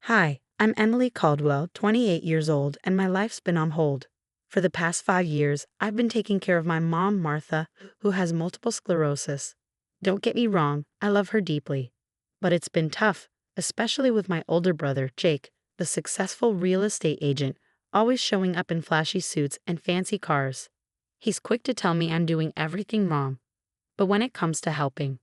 Hi, I'm Emily Caldwell, 28 years old, and my life's been on hold. For the past 5 years, I've been taking care of my mom, Martha, who has multiple sclerosis. Don't get me wrong, I love her deeply. But it's been tough, especially with my older brother, Jake, the successful real estate agent, always showing up in flashy suits and fancy cars. He's quick to tell me I'm doing everything wrong. But when it comes to helping,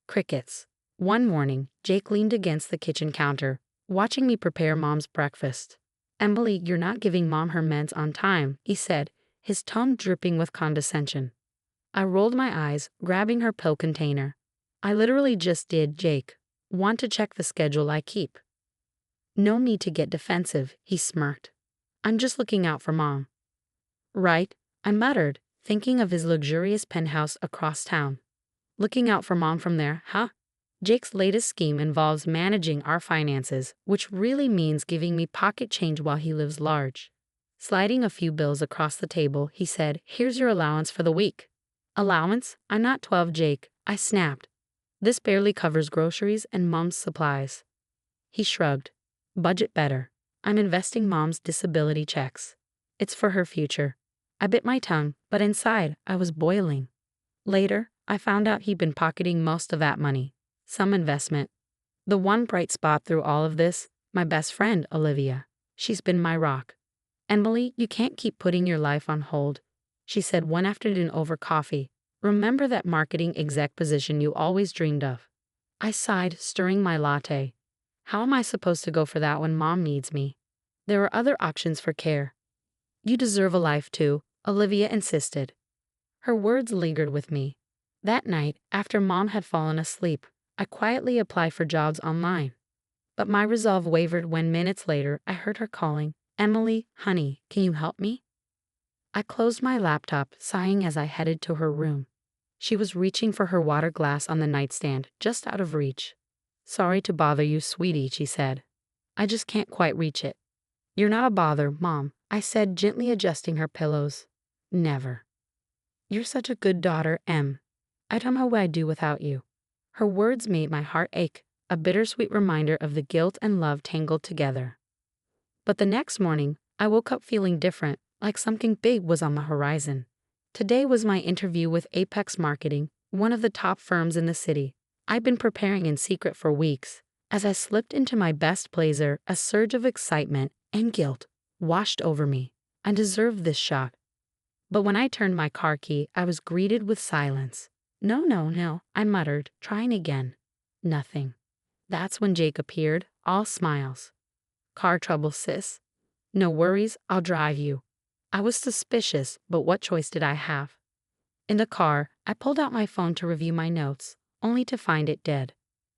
crickets. One morning, Jake leaned against the kitchen counter, watching me prepare Mom's breakfast. "Emily, you're not giving Mom her meds on time," he said, his tone dripping with condescension. I rolled my eyes, grabbing her pill container. "I literally just did, Jake. Want to check the schedule I keep?" "No need to get defensive," he smirked. "I'm just looking out for Mom." "Right," I muttered, thinking of his luxurious penthouse across town. "Looking out for Mom from there, huh?" Jake's latest scheme involves managing our finances, which really means giving me pocket change while he lives large. Sliding a few bills across the table, he said, "Here's your allowance for the week." "Allowance? I'm not 12, Jake," I snapped. "This barely covers groceries and Mom's supplies." He shrugged. "Budget better. I'm investing Mom's disability checks. It's for her future." I bit my tongue, but inside, I was boiling. Later, I found out he'd been pocketing most of that money. Some investment. The one bright spot through all of this, my best friend, Olivia. She's been my rock. "Emily, you can't keep putting your life on hold," she said one afternoon over coffee. "Remember that marketing exec position you always dreamed of?" I sighed, stirring my latte. How am I supposed to go for that when Mom needs me? There are other options for care. "You deserve a life too," Olivia insisted. Her words lingered with me. That night, after Mom had fallen asleep, I quietly applied for jobs online. But my resolve wavered when minutes later I heard her calling, "Emily, honey, can you help me?" I closed my laptop, sighing as I headed to her room. She was reaching for her water glass on the nightstand, just out of reach. "Sorry to bother you, sweetie," she said. "I just can't quite reach it." "You're not a bother, Mom," I said, gently adjusting her pillows. "Never." "You're such a good daughter, Em. I don't know what I'd do without you." Her words made my heart ache, a bittersweet reminder of the guilt and love tangled together. But the next morning, I woke up feeling different, like something big was on the horizon. Today was my interview with Apex Marketing, one of the top firms in the city. I'd been preparing in secret for weeks. As I slipped into my best blazer, a surge of excitement and guilt washed over me. I deserved this shot. But when I turned my car key, I was greeted with silence. "No, no, no," I muttered, trying again. Nothing. That's when Jake appeared, all smiles. "Car trouble, sis. No worries, I'll drive you." I was suspicious, but what choice did I have? In the car, I pulled out my phone to review my notes, only to find it dead.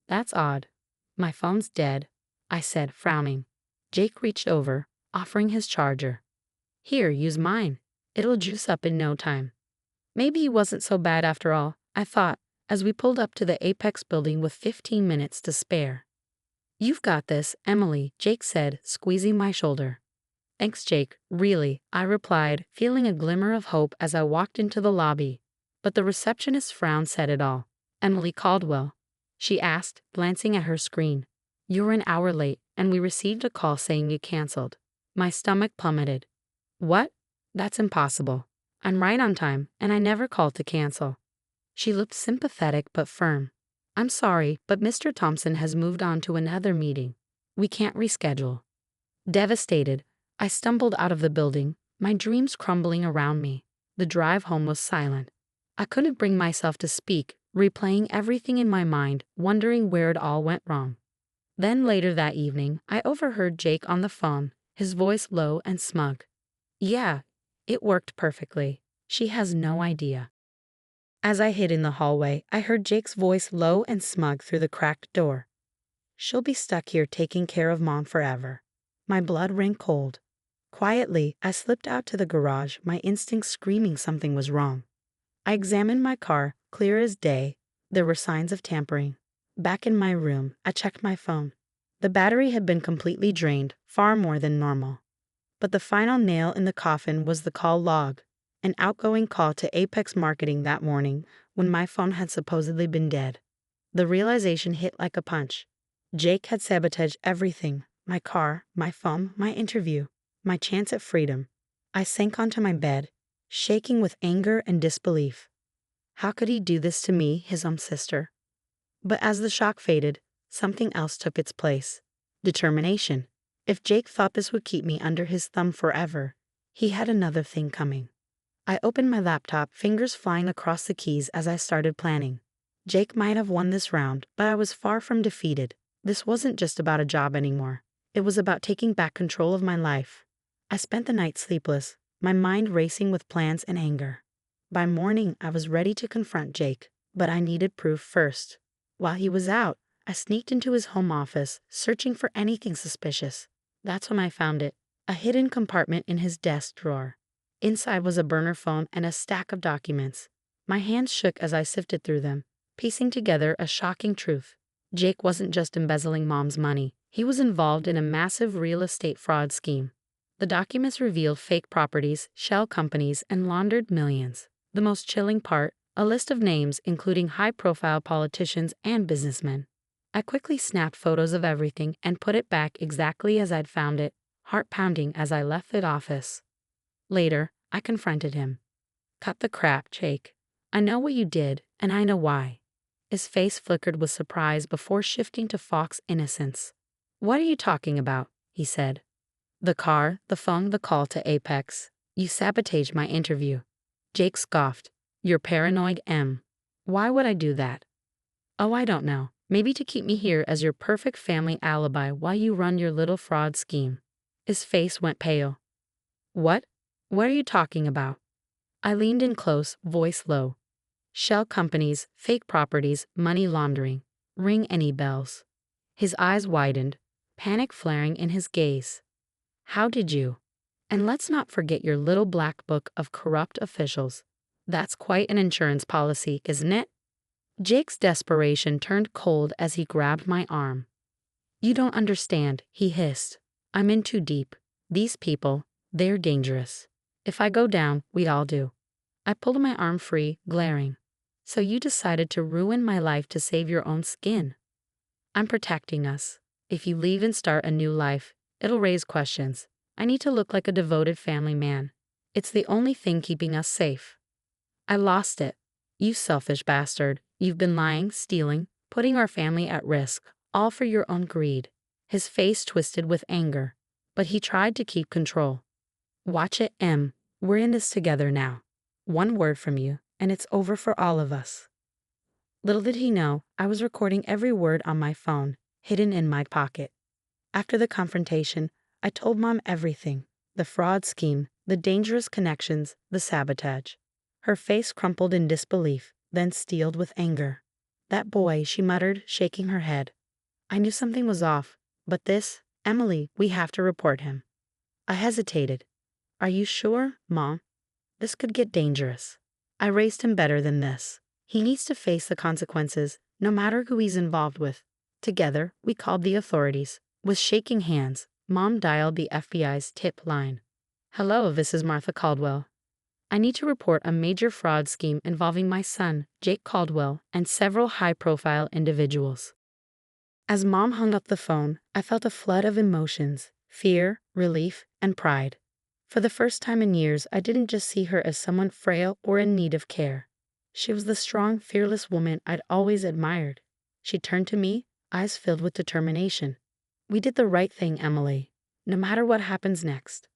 "That's odd. My phone's dead," I said, frowning. Jake reached over, offering his charger. "Here, use mine. It'll juice up in no time." Maybe he wasn't so bad after all, I thought, as we pulled up to the Apex building with 15 minutes to spare. "You've got this, Emily," Jake said, squeezing my shoulder. "Thanks, Jake, really," I replied, feeling a glimmer of hope as I walked into the lobby. But the receptionist's frown said it all. "Emily Caldwell?" she asked, glancing at her screen. "You were an hour late, and we received a call saying you canceled." My stomach plummeted. "What? That's impossible. I'm right on time, and I never called to cancel." She looked sympathetic but firm. "I'm sorry, but Mr. Thompson has moved on to another meeting. We can't reschedule." Devastated, I stumbled out of the building, my dreams crumbling around me. The drive home was silent. I couldn't bring myself to speak, replaying everything in my mind, wondering where it all went wrong. Then later that evening, I overheard Jake on the phone, his voice low and smug. "Yeah, it worked perfectly. She has no idea." As I hid in the hallway, I heard Jake's voice low and smug through the cracked door. "She'll be stuck here taking care of Mom forever." My blood ran cold. Quietly, I slipped out to the garage, my instincts screaming something was wrong. I examined my car, clear as day. There were signs of tampering. Back in my room, I checked my phone. The battery had been completely drained, far more than normal. But the final nail in the coffin was the call log. An outgoing call to Apex Marketing that morning when my phone had supposedly been dead. The realization hit like a punch. Jake had sabotaged everything, My car, my phone, my interview, my chance at freedom. I sank onto my bed, shaking with anger and disbelief. How could he do this to me, his own sister? But as the shock faded, something else took its place. Determination. If Jake thought this would keep me under his thumb forever, he had another thing coming. I opened my laptop, fingers flying across the keys as I started planning. Jake might have won this round, but I was far from defeated. This wasn't just about a job anymore. It was about taking back control of my life. I spent the night sleepless, my mind racing with plans and anger. By morning, I was ready to confront Jake, but I needed proof first. While he was out, I sneaked into his home office, searching for anything suspicious. That's when I found it, a hidden compartment in his desk drawer. Inside was a burner phone and a stack of documents. My hands shook as I sifted through them, piecing together a shocking truth. Jake wasn't just embezzling Mom's money. He was involved in a massive real estate fraud scheme. The documents revealed fake properties, shell companies, and laundered millions. The most chilling part, a list of names including high-profile politicians and businessmen. I quickly snapped photos of everything and put it back exactly as I'd found it, heart pounding as I left the office. Later, I confronted him. Cut the crap, Jake. I know what you did, and I know why. His face flickered with surprise before shifting to Fox innocence. What are you talking about? He said. The car, the phone, the call to Apex. You sabotaged my interview. Jake scoffed. You're paranoid, Em. Why would I do that? Oh, I don't know. Maybe to keep me here as your perfect family alibi while you run your little fraud scheme. His face went pale. What? What are you talking about? I leaned in close, voice low. Shell companies, fake properties, money laundering. Ring any bells? His eyes widened, panic flaring in his gaze. How did you? And let's not forget your little black book of corrupt officials. That's quite an insurance policy, isn't it? Jake's desperation turned cold as he grabbed my arm. You don't understand, he hissed. I'm in too deep. These people, they're dangerous. If I go down, we all do. I pulled my arm free, glaring. So you decided to ruin my life to save your own skin. I'm protecting us. If you leave and start a new life, it'll raise questions. I need to look like a devoted family man. It's the only thing keeping us safe. I lost it. You selfish bastard. You've been lying, stealing, putting our family at risk, all for your own greed. His face twisted with anger, but he tried to keep control. Watch it, Em. We're in this together now. One word from you, and it's over for all of us. Little did he know, I was recording every word on my phone, hidden in my pocket. After the confrontation, I told Mom everything. The fraud scheme, the dangerous connections, the sabotage. Her face crumpled in disbelief, then steeled with anger. That boy, she muttered, shaking her head. I knew something was off, but this, Emily, we have to report him. I hesitated. Are you sure, Mom? This could get dangerous. I raised him better than this. He needs to face the consequences, no matter who he's involved with. Together, we called the authorities. With shaking hands, Mom dialed the FBI's tip line. Hello, this is Martha Caldwell. I need to report a major fraud scheme involving my son, Jake Caldwell, and several high-profile individuals. As Mom hung up the phone, I felt a flood of emotions, fear, relief, and pride. For the first time in years, I didn't just see her as someone frail or in need of care. She was the strong, fearless woman I'd always admired. She turned to me, eyes filled with determination. We did the right thing, Emily, no matter what happens next.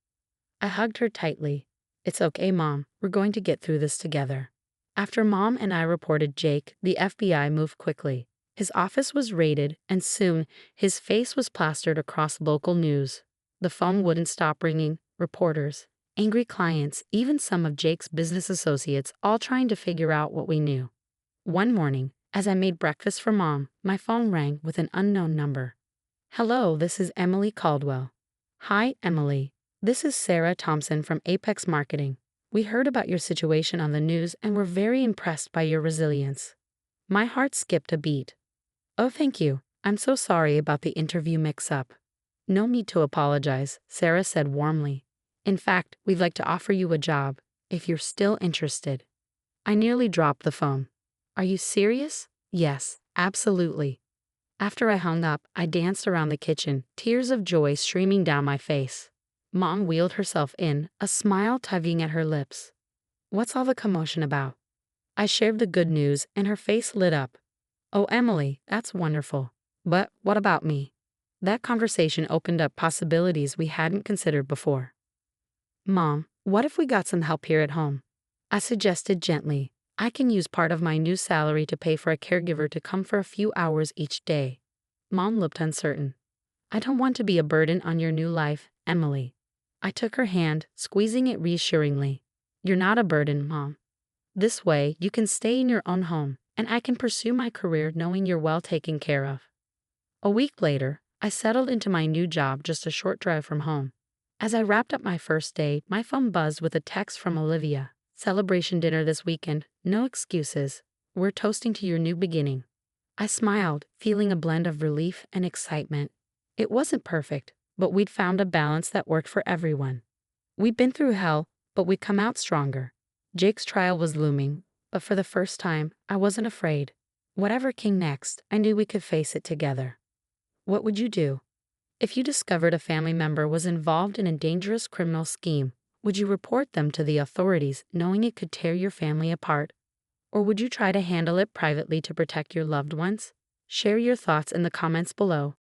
I hugged her tightly. It's okay, Mom. We're going to get through this together. After Mom and I reported Jake, the FBI moved quickly. His office was raided, and soon his face was plastered across local news. The phone wouldn't stop ringing. Reporters, angry clients, even some of Jake's business associates, all trying to figure out what we knew. One morning, as I made breakfast for Mom, my phone rang with an unknown number. Hello, this is Emily Caldwell. Hi, Emily. This is Sarah Thompson from Apex Marketing. We heard about your situation on the news and were very impressed by your resilience. My heart skipped a beat. Oh, thank you. I'm so sorry about the interview mix-up. No need to apologize, Sarah said warmly. In fact, we'd like to offer you a job, if you're still interested. I nearly dropped the phone. Are you serious? Yes, absolutely. After I hung up, I danced around the kitchen, tears of joy streaming down my face. Mom wheeled herself in, a smile tugging at her lips. "What's all the commotion about?" I shared the good news, and her face lit up. "Oh, Emily, that's wonderful. But what about me?" That conversation opened up possibilities we hadn't considered before. "Mom, what if we got some help here at home?" I suggested gently. "I can use part of my new salary to pay for a caregiver to come for a few hours each day." Mom looked uncertain. "I don't want to be a burden on your new life, Emily." I took her hand, squeezing it reassuringly. "You're not a burden, Mom. This way, you can stay in your own home, and I can pursue my career knowing you're well taken care of." A week later, I settled into my new job just a short drive from home. As I wrapped up my first day, my phone buzzed with a text from Olivia. "Celebration dinner this weekend, no excuses. We're toasting to your new beginning." I smiled, feeling a blend of relief and excitement. It wasn't perfect, but we'd found a balance that worked for everyone. We'd been through hell, but we'd come out stronger. Jake's trial was looming, but for the first time, I wasn't afraid. Whatever came next, I knew we could face it together. What would you do? If you discovered a family member was involved in a dangerous criminal scheme, would you report them to the authorities knowing it could tear your family apart? Or would you try to handle it privately to protect your loved ones? Share your thoughts in the comments below.